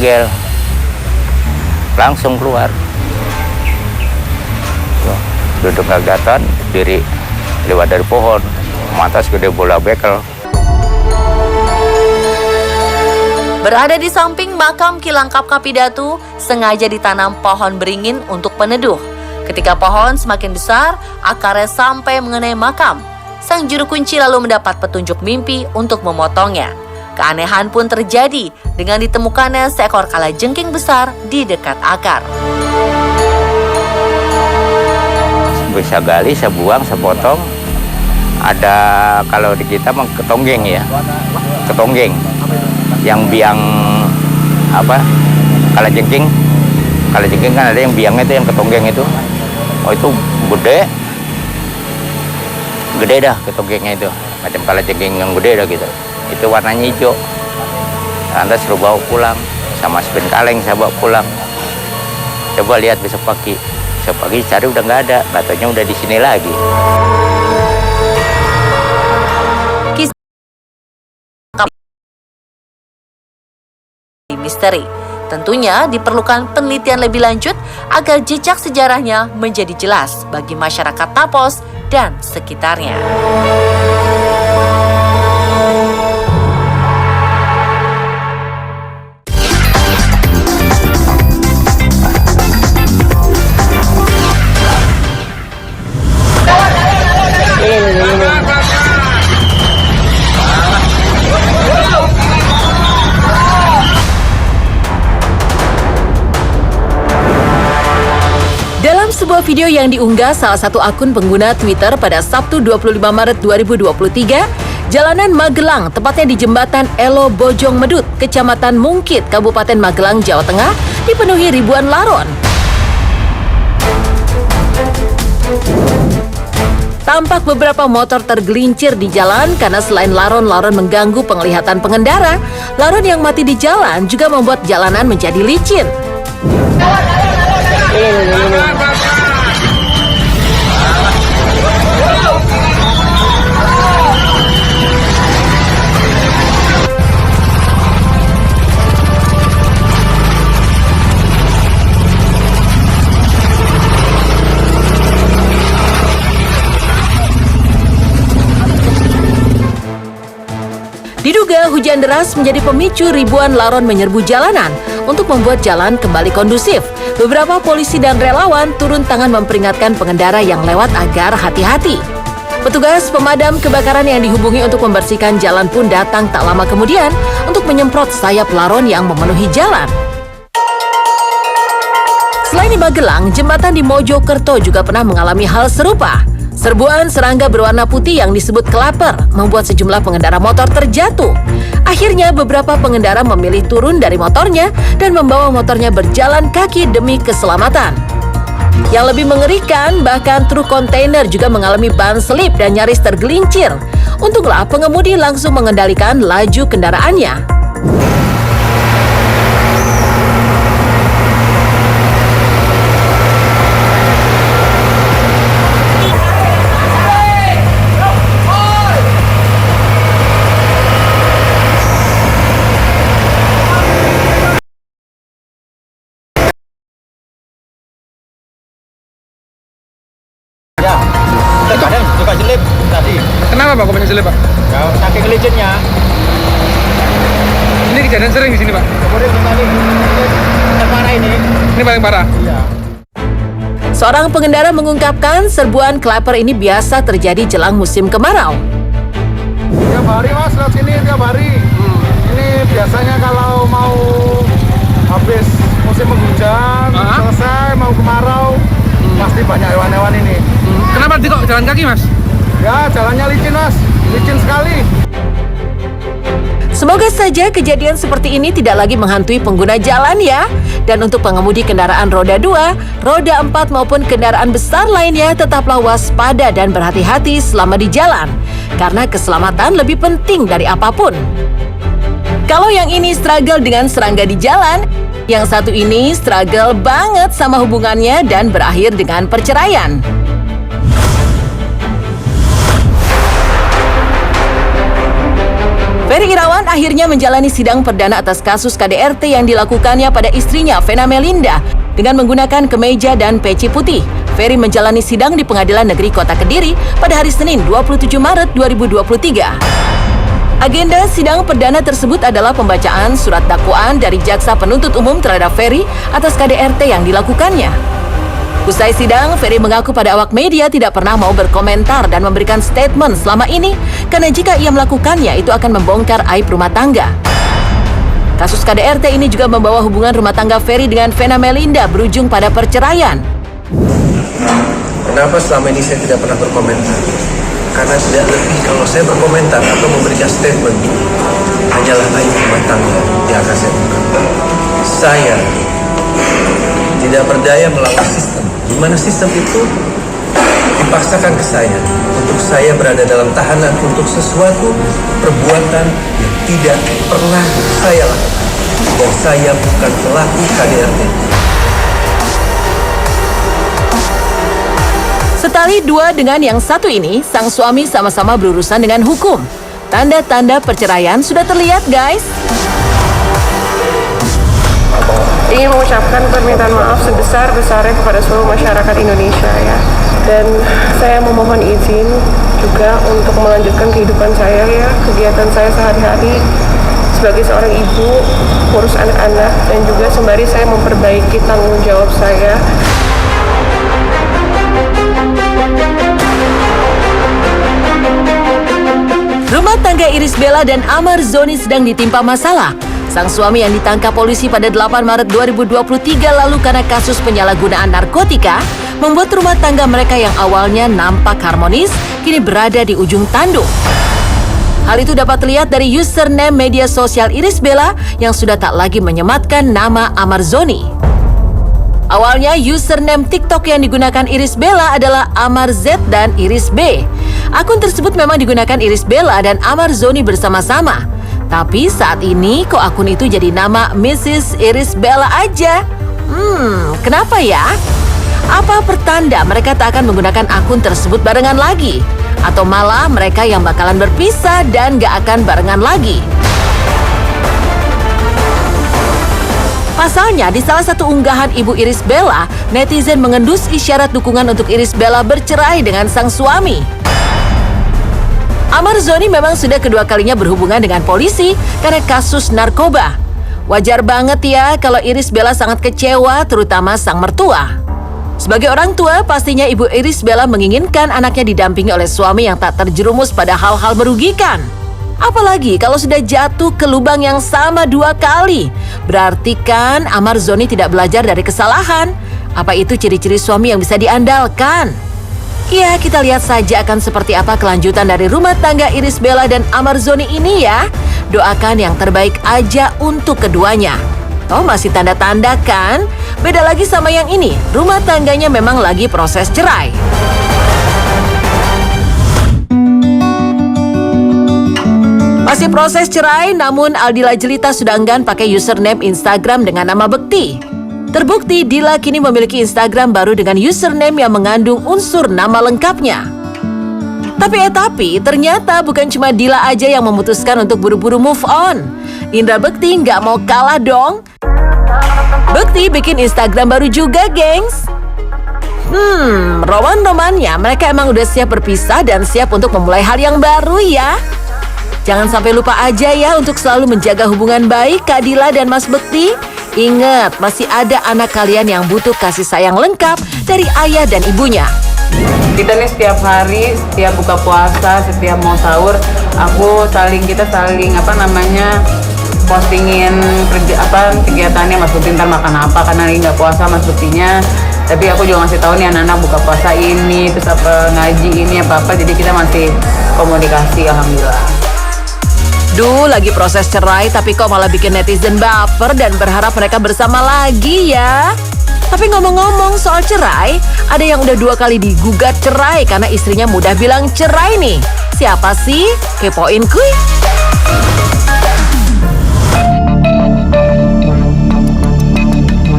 togel, langsung keluar. Tuh, duduk gagatan, diri lewat dari pohon, mata segede bola bekel. Berada di samping makam Ki Langkap Kapidatu, sengaja ditanam pohon beringin untuk peneduh. Ketika pohon semakin besar, akarnya sampai mengenai makam. Sang juru kunci lalu mendapat petunjuk mimpi untuk memotongnya. Keanehan pun terjadi dengan ditemukannya seekor kalajengking besar di dekat akar. Bisa gali, saya buang, saya potong. Ada kalau di kita mah ketonggeng ya, ketonggeng. Yang biang apa? Kalajengking kan ada yang biangnya itu, yang ketonggeng itu. Oh itu gede dah ketonggengnya itu, macam kalajengking yang gede dah gitu. Itu warnanya hijau. Anda suruh bawa pulang, sama spin kaleng saya bawa pulang. Coba lihat besok pagi cari udah nggak ada, katanya udah di sini lagi. Misteri. Tentunya diperlukan penelitian lebih lanjut agar jejak sejarahnya menjadi jelas bagi masyarakat Tapos dan sekitarnya. Dalam sebuah video yang diunggah salah satu akun pengguna Twitter pada Sabtu 25 Maret 2023, jalanan Magelang, tepatnya di jembatan Elo Bojong Medut, Kecamatan Mungkit, Kabupaten Magelang, Jawa Tengah, dipenuhi ribuan laron. Tampak beberapa motor tergelincir di jalan karena selain laron-laron mengganggu penglihatan pengendara, laron yang mati di jalan juga membuat jalanan menjadi licin. Diduga hujan deras menjadi pemicu ribuan laron menyerbu jalanan untuk membuat jalan kembali kondusif. Beberapa polisi dan relawan turun tangan memperingatkan pengendara yang lewat agar hati-hati. Petugas pemadam kebakaran yang dihubungi untuk membersihkan jalan pun datang tak lama kemudian untuk menyemprot sayap laron yang memenuhi jalan. Selain di Magelang, jembatan di Mojokerto juga pernah mengalami hal serupa. Serbuan serangga berwarna putih yang disebut klaper membuat sejumlah pengendara motor terjatuh. Akhirnya beberapa pengendara memilih turun dari motornya dan membawa motornya berjalan kaki demi keselamatan. Yang lebih mengerikan, bahkan truk kontainer juga mengalami ban selip dan nyaris tergelincir. Untunglah pengemudi langsung mengendalikan laju kendaraannya. Kadang suka jelip tadi. Kenapa Pak kok banyak selip Pak? Ya, saking licinnya. Ini kejadian sering di sini Pak? Kemudian tadi terparah ini. Ini paling parah? Iya. Seorang pengendara mengungkapkan serbuan klaper ini biasa terjadi jelang musim kemarau. Tiap hari mas, lewat sini tiap hari. Ini biasanya kalau mau habis musim penghujan, selesai mau kemarau, pasti banyak hewan-hewan ini. Kenapa kok jalan kaki Mas? Ya jalannya licin mas, licin sekali. Semoga saja kejadian seperti ini tidak lagi menghantui pengguna jalan ya. Dan untuk pengemudi kendaraan roda 2, roda 4 maupun kendaraan besar lainnya tetaplah waspada dan berhati-hati selama di jalan. Karena keselamatan lebih penting dari apapun. Kalau yang ini struggle dengan serangga di jalan, yang satu ini struggle banget sama hubungannya dan berakhir dengan perceraian. Ferry Irawan akhirnya menjalani sidang perdana atas kasus KDRT yang dilakukannya pada istrinya Vena Melinda dengan menggunakan kemeja dan peci putih. Ferry menjalani sidang di Pengadilan Negeri Kota Kediri pada hari Senin 27 Maret 2023. Agenda sidang perdana tersebut adalah pembacaan surat dakwaan dari Jaksa Penuntut Umum terhadap Ferry atas KDRT yang dilakukannya. Usai sidang, Ferry mengaku pada awak media tidak pernah mau berkomentar dan memberikan statement selama ini karena jika ia melakukannya itu akan membongkar aib rumah tangga. Kasus KDRT ini juga membawa hubungan rumah tangga Ferry dengan Vena Melinda berujung pada perceraian. Kenapa selama ini saya tidak pernah berkomentar? Karena tidak lebih kalau saya berkomentar atau memberikan statement hanyalah aib rumah tangga yang akan saya buka. Saya tidak berdaya melawan sistem, di mana sistem itu dipaksakan ke saya untuk saya berada dalam tahanan untuk sesuatu perbuatan yang tidak pernah saya lakukan, dan saya bukan pelaku KDRT. Setali dua dengan yang satu ini, sang suami sama-sama berurusan dengan hukum. Tanda-tanda perceraian sudah terlihat, guys. Ingin mengucapkan permintaan maaf sebesar-besarnya kepada seluruh masyarakat Indonesia ya. Dan saya memohon izin juga untuk melanjutkan kehidupan saya ya, kegiatan saya sehari-hari sebagai seorang ibu, urus anak-anak, dan juga sembari saya memperbaiki tanggung jawab saya. Rumah tangga Iris Bella dan Amar Zoni sedang ditimpa masalah. Sang suami yang ditangkap polisi pada 8 Maret 2023 lalu karena kasus penyalahgunaan narkotika membuat rumah tangga mereka yang awalnya nampak harmonis kini berada di ujung tanduk. Hal itu dapat terlihat dari username media sosial Iris Bella yang sudah tak lagi menyematkan nama Amar Zoni. Awalnya username TikTok yang digunakan Iris Bella adalah Amar Z dan Iris B. Akun tersebut memang digunakan Iris Bella dan Amar Zoni bersama-sama. Tapi saat ini kok akun itu jadi nama Mrs. Iris Bella aja? Kenapa ya? Apa pertanda mereka tak akan menggunakan akun tersebut barengan lagi? Atau malah mereka yang bakalan berpisah dan gak akan barengan lagi? Pasalnya, di salah satu unggahan Ibu Iris Bella, netizen mengendus isyarat dukungan untuk Iris Bella bercerai dengan sang suami. Amar Zoni memang sudah kedua kalinya berhubungan dengan polisi karena kasus narkoba. Wajar banget ya kalau Iris Bella sangat kecewa, terutama sang mertua. Sebagai orang tua, pastinya Ibu Iris Bella menginginkan anaknya didampingi oleh suami yang tak terjerumus pada hal-hal merugikan. Apalagi kalau sudah jatuh ke lubang yang sama 2 kali. Berarti kan Amar Zoni tidak belajar dari kesalahan. Apa itu ciri-ciri suami yang bisa diandalkan? Ya, kita lihat saja akan seperti apa kelanjutan dari rumah tangga Iris Bella dan Amar Zoni ini ya. Doakan yang terbaik aja untuk keduanya. Toh masih tanda-tanda kan? Beda lagi sama yang ini, rumah tangganya memang lagi proses cerai. Masih proses cerai, namun Aldila Jelita sudah enggan pakai username Instagram dengan nama Bekti. Terbukti Dila kini memiliki Instagram baru dengan username yang mengandung unsur nama lengkapnya. Tapi ternyata bukan cuma Dila aja yang memutuskan untuk buru-buru move on. Indra Bekti nggak mau kalah dong. Bekti bikin Instagram baru juga, gengs. Roman-romannya mereka emang udah siap berpisah dan siap untuk memulai hal yang baru ya. Jangan sampai lupa aja ya untuk selalu menjaga hubungan baik Kak Dila dan Mas Bekti. Ingat, masih ada anak kalian yang butuh kasih sayang lengkap dari ayah dan ibunya. Kita nih setiap hari, setiap buka puasa, setiap mau sahur, kita saling postingin kegiatannya Mas Bekti ntar makan apa karena lagi nggak puasa Mas Bektinya. Tapi aku juga ngasih tahu nih anak-anak buka puasa ini, terus ngaji ini apa, jadi kita masih komunikasi, alhamdulillah. Duh, lagi proses cerai tapi kok malah bikin netizen baper dan berharap mereka bersama lagi ya. Tapi ngomong-ngomong soal cerai, ada yang udah 2 kali digugat cerai karena istrinya mudah bilang cerai nih. Siapa sih? Kepoin kuy.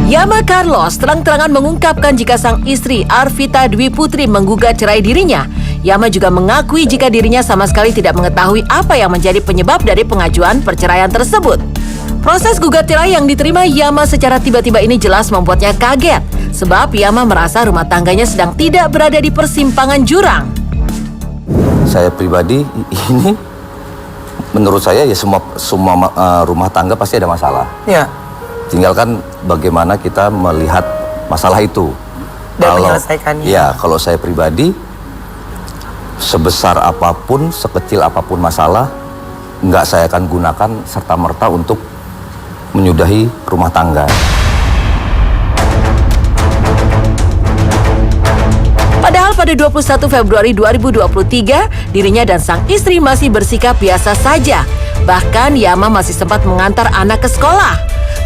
Yama Carlos terang-terangan mengungkapkan jika sang istri Arvita Dwi Putri menggugat cerai dirinya. Yama juga mengakui jika dirinya sama sekali tidak mengetahui apa yang menjadi penyebab dari pengajuan perceraian tersebut. Proses gugat cerai yang diterima Yama secara tiba-tiba ini jelas membuatnya kaget, sebab Yama merasa rumah tangganya sedang tidak berada di persimpangan jurang. Saya pribadi ini, menurut saya ya semua rumah tangga pasti ada masalah. Ya. Tinggalkan bagaimana kita melihat masalah itu. Dan menyelesaikannya. Ya, kalau saya pribadi, sebesar apapun, sekecil apapun masalah, nggak saya akan gunakan serta-merta untuk menyudahi rumah tangga. Padahal pada 21 Februari 2023, dirinya dan sang istri masih bersikap biasa saja. Bahkan Yama masih sempat mengantar anak ke sekolah.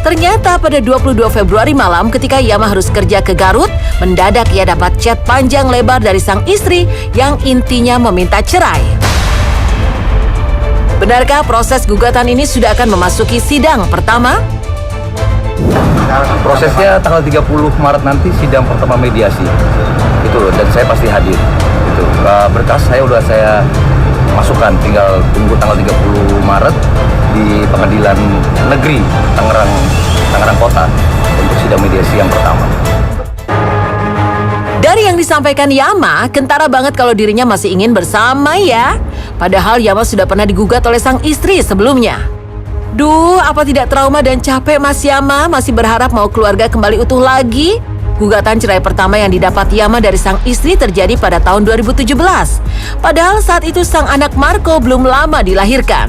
Ternyata pada 22 Februari malam ketika Yama harus kerja ke Garut, mendadak ia dapat chat panjang lebar dari sang istri yang intinya meminta cerai. Benarkah proses gugatan ini sudah akan memasuki sidang pertama? Prosesnya tanggal 30 Maret nanti sidang pertama mediasi. Itu loh, dan saya pasti hadir. Itu. Berkas udah saya masukkan, tinggal tunggu tanggal 30 Maret di Pengadilan Negeri Tangerang Kota untuk sidang mediasi yang pertama. Dari yang disampaikan Yama, kentara banget kalau dirinya masih ingin bersama ya. Padahal Yama sudah pernah digugat oleh sang istri sebelumnya. Duh, apa tidak trauma dan capek Mas Yama masih berharap mau keluarga kembali utuh lagi? Gugatan cerai pertama yang didapat Yama dari sang istri terjadi pada tahun 2017. Padahal saat itu sang anak Marco belum lama dilahirkan.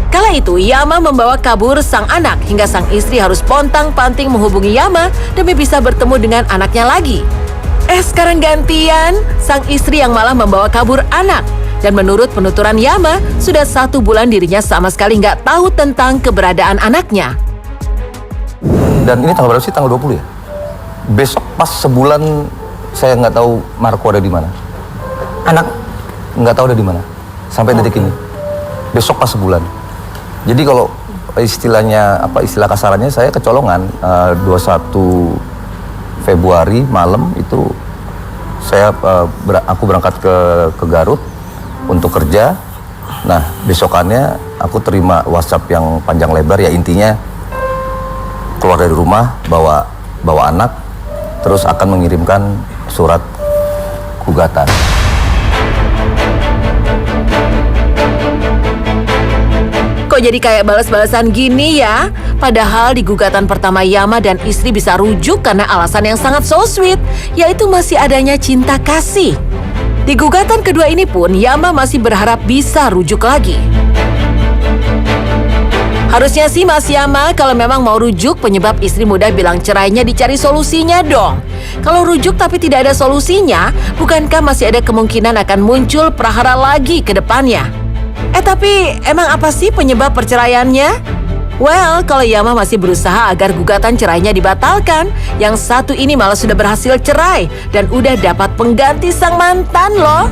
Kala itu, Yama membawa kabur sang anak hingga sang istri harus pontang-panting menghubungi Yama demi bisa bertemu dengan anaknya lagi. Sekarang gantian, sang istri yang malah membawa kabur anak. Dan menurut penuturan Yama, sudah 1 bulan dirinya sama sekali nggak tahu tentang keberadaan anaknya. Dan ini tanggal berapa sih? Tanggal 20 ya? Besok pas sebulan saya nggak tahu Marco ada di mana. Anak Nggak tahu ada di mana sampai detik ini. Besok pas sebulan. Jadi kalau istilahnya istilah kasarannya saya kecolongan 21 Februari malam itu aku berangkat ke Garut untuk kerja. Nah, besokannya aku terima WhatsApp yang panjang lebar, ya intinya keluar dari rumah bawa anak, terus akan mengirimkan surat gugatan. Kok jadi kayak balas-balasan gini ya? Padahal di gugatan pertama Yama dan istri bisa rujuk karena alasan yang sangat so sweet, yaitu masih adanya cinta kasih. Di gugatan kedua ini pun Yama masih berharap bisa rujuk lagi. Harusnya sih Mas Yama kalau memang mau rujuk penyebab istri muda bilang cerainya dicari solusinya dong. Kalau rujuk tapi tidak ada solusinya, bukankah masih ada kemungkinan akan muncul prahara lagi ke depannya? Tapi emang apa sih penyebab perceraiannya? Well, kalau Yama masih berusaha agar gugatan cerainya dibatalkan, yang satu ini malah sudah berhasil cerai dan udah dapat pengganti sang mantan loh.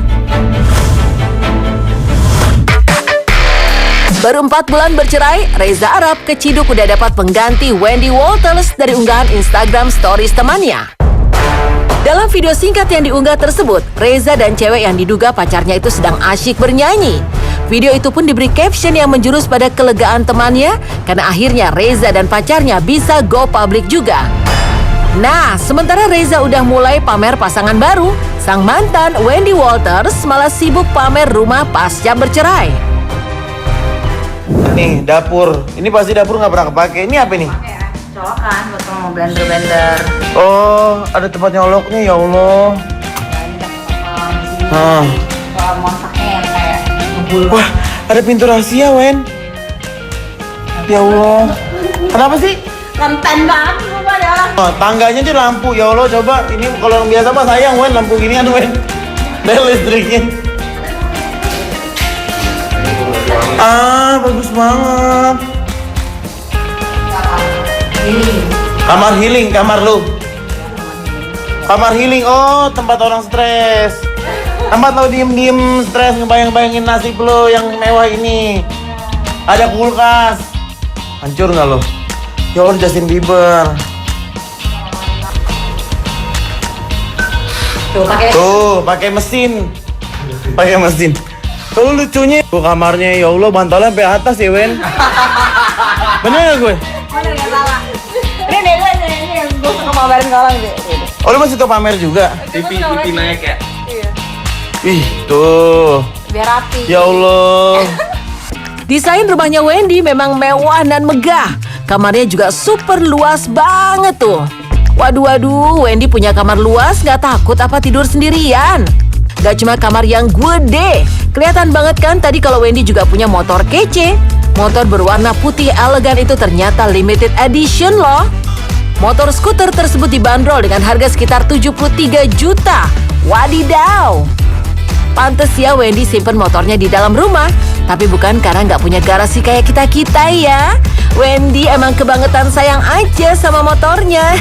Baru 4 bulan bercerai, Reza Arab keciduk udah dapat pengganti Wendy Walters dari unggahan Instagram Stories temannya. Dalam video singkat yang diunggah tersebut, Reza dan cewek yang diduga pacarnya itu sedang asyik bernyanyi. Video itu pun diberi caption yang menjurus pada kelegaan temannya karena akhirnya Reza dan pacarnya bisa go public juga. Nah, sementara Reza udah mulai pamer pasangan baru, sang mantan Wendy Walters malah sibuk pamer rumah pasca bercerai. Nih, dapur. Ini pasti dapur nggak pernah kepake. Ini apa nih? Colokan buat mau blender-blender. Oh, ada tempat nyoloknya, ya Allah. Soal masaknya yang kayak ngebul. Wah, ada pintu rahasia, Wen. Ya Allah. Kenapa sih? Rentan banget lu pada. Oh, tangganya aja lampu, ya Allah. Coba, ini kalau yang biasa mah sayang, Wen. Lampu ginian, Wen. Bel listriknya. Bagus banget. Kamar healing, kamar lu. Kamar healing, oh tempat orang stres. Tempat lo diem-diem stres ngebayang-bayangin nasib lo yang mewah ini. Ada kulkas. Hancur nggak lo? Ya Allah, Justin Bieber. Tuh pakai. Tuh, pakai mesin. pakai mesin. Kalau lucunya, gua kamarnya ya Allah bantalnya sampai atas ya Wen. Bener gak gue? Bener nggak salah. Ini yang gue suka pamerin orang deh. Oh lu masih suka pamer juga? TV naik ya? Iya. Ih tuh. Biar rapi. Ya Allah. Desain rumahnya Wendy memang mewah dan megah. Kamarnya juga super luas banget tuh. Waduh, Wendy punya kamar luas, nggak takut apa tidur sendirian? Gak cuma kamar yang gede, kelihatan banget kan tadi kalau Wendy juga punya motor kece. Motor berwarna putih elegan itu ternyata limited edition loh. Motor skuter tersebut dibanderol dengan harga sekitar 73 juta. Wadidaw! Pantes ya Wendy simpen motornya di dalam rumah. Tapi bukan karena nggak punya garasi kayak kita-kita ya. Wendy emang kebangetan sayang aja sama motornya.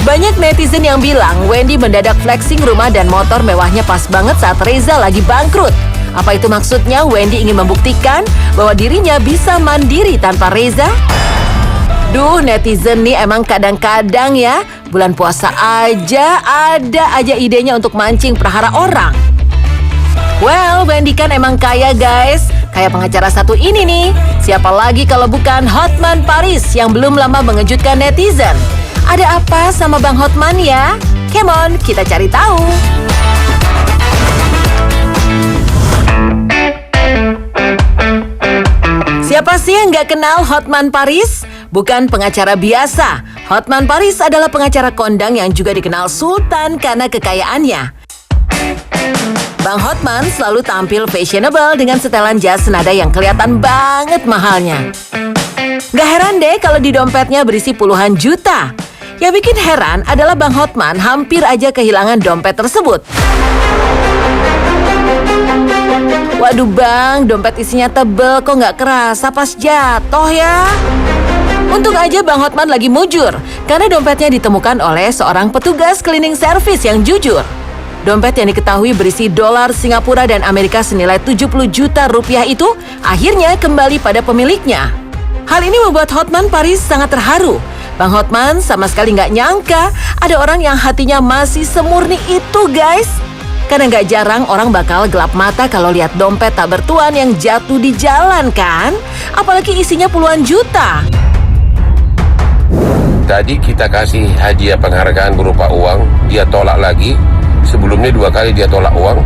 Banyak netizen yang bilang Wendy mendadak flexing rumah dan motor mewahnya pas banget saat Reza lagi bangkrut. Apa itu maksudnya Wendy ingin membuktikan bahwa dirinya bisa mandiri tanpa Reza? Duh, netizen nih emang kadang-kadang ya, bulan puasa aja ada aja idenya untuk mancing prahara orang. Well, Wendy kan emang kaya guys. Kayak pengacara satu ini nih. Siapa lagi kalau bukan Hotman Paris yang belum lama mengejutkan netizen. Ada apa sama Bang Hotman ya? Come on, kita cari tahu. Siapa sih yang nggak kenal Hotman Paris? Bukan pengacara biasa. Hotman Paris adalah pengacara kondang yang juga dikenal Sultan karena kekayaannya. Bang Hotman selalu tampil fashionable dengan setelan jas senada yang kelihatan banget mahalnya. Gak heran deh kalau di dompetnya berisi puluhan juta. Yang bikin heran adalah Bang Hotman hampir aja kehilangan dompet tersebut. Waduh bang, dompet isinya tebel kok nggak kerasa pas jatuh ya. Untung aja Bang Hotman lagi mujur, karena dompetnya ditemukan oleh seorang petugas cleaning service yang jujur. Dompet yang diketahui berisi dolar Singapura dan Amerika senilai 70 juta rupiah itu akhirnya kembali pada pemiliknya. Hal ini membuat Hotman Paris sangat terharu. Bang Hotman sama sekali nggak nyangka ada orang yang hatinya masih semurni itu guys. Karena nggak jarang orang bakal gelap mata kalau lihat dompet tak bertuan yang jatuh di jalan kan? Apalagi isinya puluhan juta. Tadi kita kasih hadiah penghargaan berupa uang, dia tolak lagi. Sebelumnya 2 kali dia tolak uang.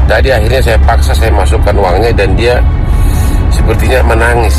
Tadi akhirnya saya paksa saya masukkan uangnya dan dia sepertinya menangis.